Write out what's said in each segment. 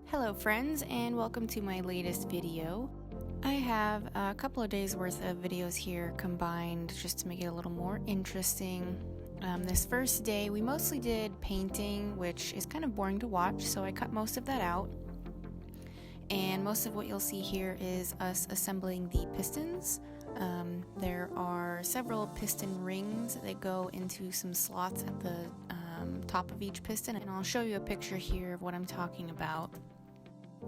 Hello friends, and welcome to my latest video. I have a couple of days worth of videos here combined just to make it a little more interesting. This first day we mostly did painting, which is kind of boring to watch, so I cut most of that out. And most of what you'll see here is us assembling the pistons. There are several piston rings that go into some slots at the top of each piston, and I'll show you a picture here of what I'm talking about.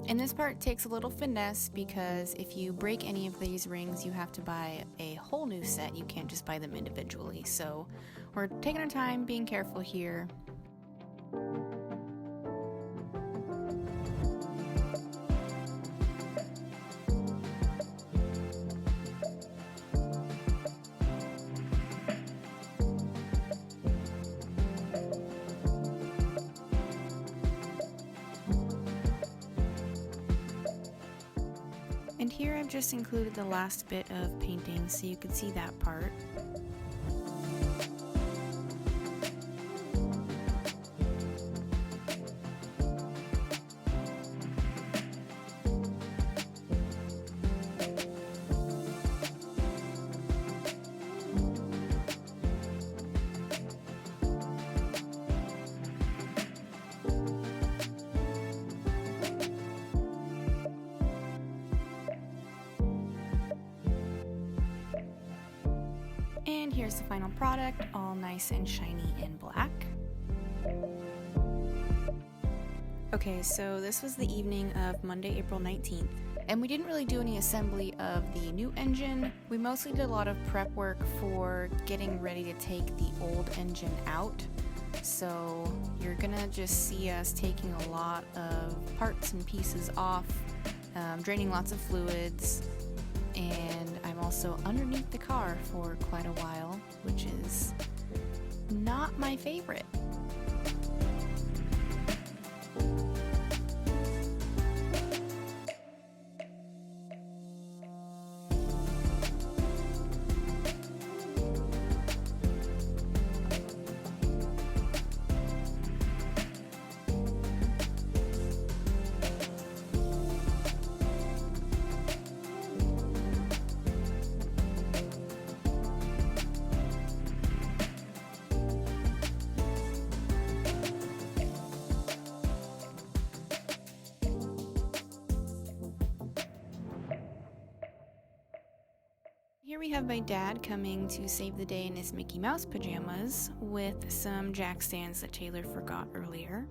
And this part takes a little finesse because if you break any of these rings, you have to buy a whole new set. You can't just buy them individually. So we're taking our time, being careful here. And here I've just included the last bit of painting so you can see that part. And here's the final product, all nice and shiny in black. Okay, so this was the evening of Monday, April 19th, and we didn't really do any assembly of the new engine. We mostly did a lot of prep work for getting ready to take the old engine out. So you're gonna just see us taking a lot of parts and pieces off, draining lots of fluids, and I'm also underneath the car for quite a while, which is not my favorite. Here we have my dad coming to save the day in his Mickey Mouse pajamas with some jack stands that Taylor forgot earlier.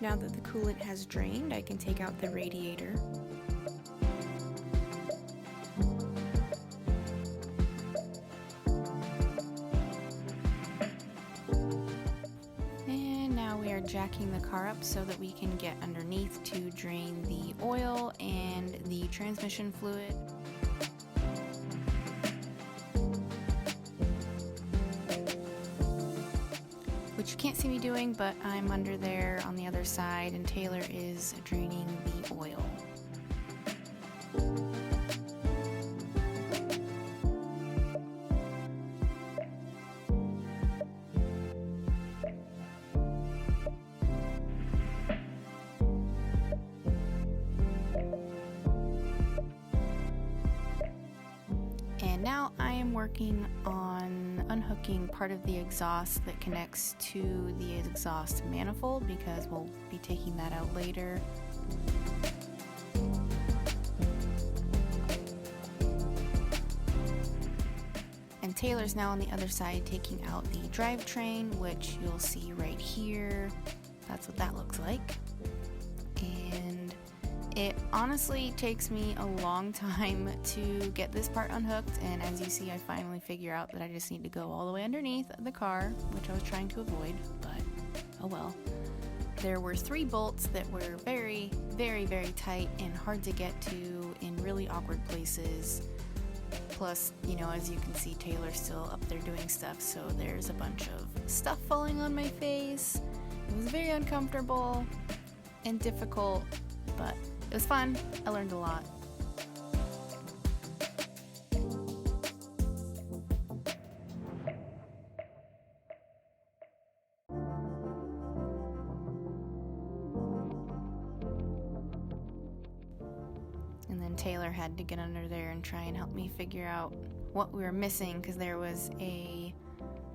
Now that the coolant has drained, I can take out the radiator. And now we are jacking the car up so that we can get underneath to drain the oil and the transmission fluid. Which you can't see me doing, but I'm under there on the other side, and Taylor is draining the oil. And now I am working on unhooking part of the exhaust that connects to the exhaust manifold, because we'll be taking that out later. And Taylor's now on the other side taking out the drivetrain, which you'll see right here. That's what that looks like. And it honestly takes me a long time to get this part unhooked, and as you see, I finally figure out that I just need to go all the way underneath the car, which I was trying to avoid, but oh well. There were 3 bolts that were very, very, very tight and hard to get to in really awkward places. Plus, you know, as you can see, Taylor's still up there doing stuff, so there's a bunch of stuff falling on my face. It was very uncomfortable and difficult, but it was fun. I learned a lot. And then Taylor had to get under there and try and help me figure out what we were missing, because there was a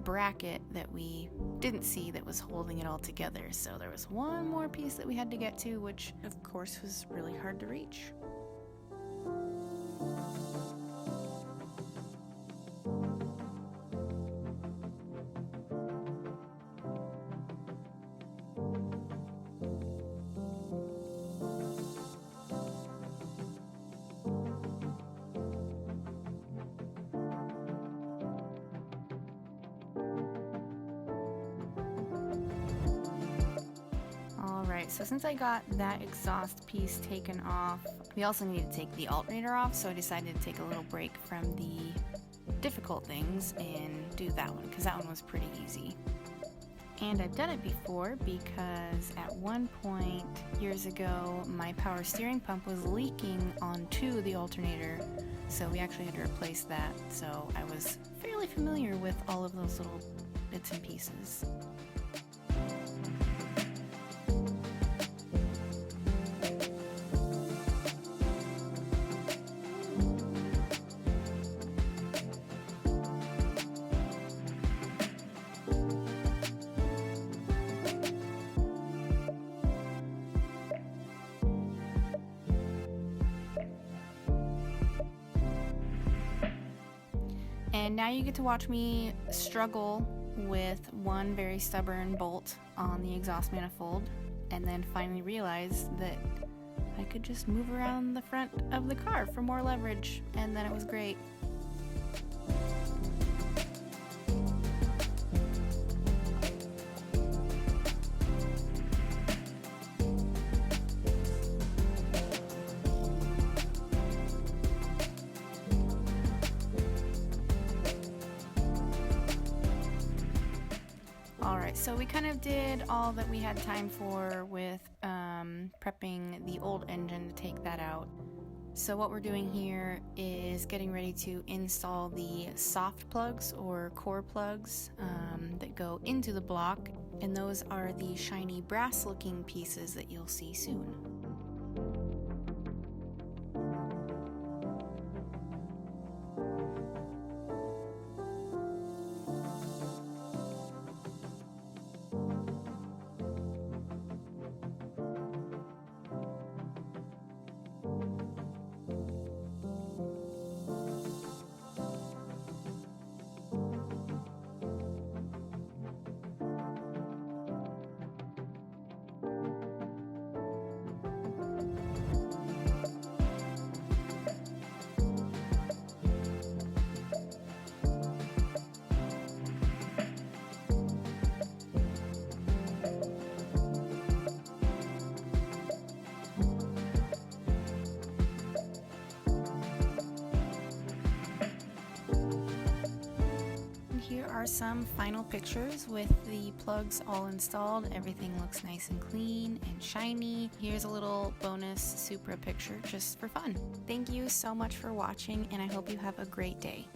bracket that we didn't see that was holding it all together. So there was one more piece that we had to get to, which of course was really hard to reach. Alright, so since I got that exhaust piece taken off, we also need to take the alternator off, so I decided to take a little break from the difficult things and do that one, because that one was pretty easy. And I've done it before because at one point years ago, my power steering pump was leaking onto the alternator, so we actually had to replace that, so I was fairly familiar with all of those little bits and pieces. And now you get to watch me struggle with one very stubborn bolt on the exhaust manifold, and then finally realize that I could just move around the front of the car for more leverage, and then it was great. Alright, so we kind of did all that we had time for with prepping the old engine to take that out. So what we're doing here is getting ready to install the soft plugs or core plugs that go into the block, and those are the shiny brass looking pieces that you'll see soon. Here are some final pictures with the plugs all installed. Everything looks nice and clean and shiny. Here's a little bonus Supra picture just for fun. Thank you so much for watching, and I hope you have a great day.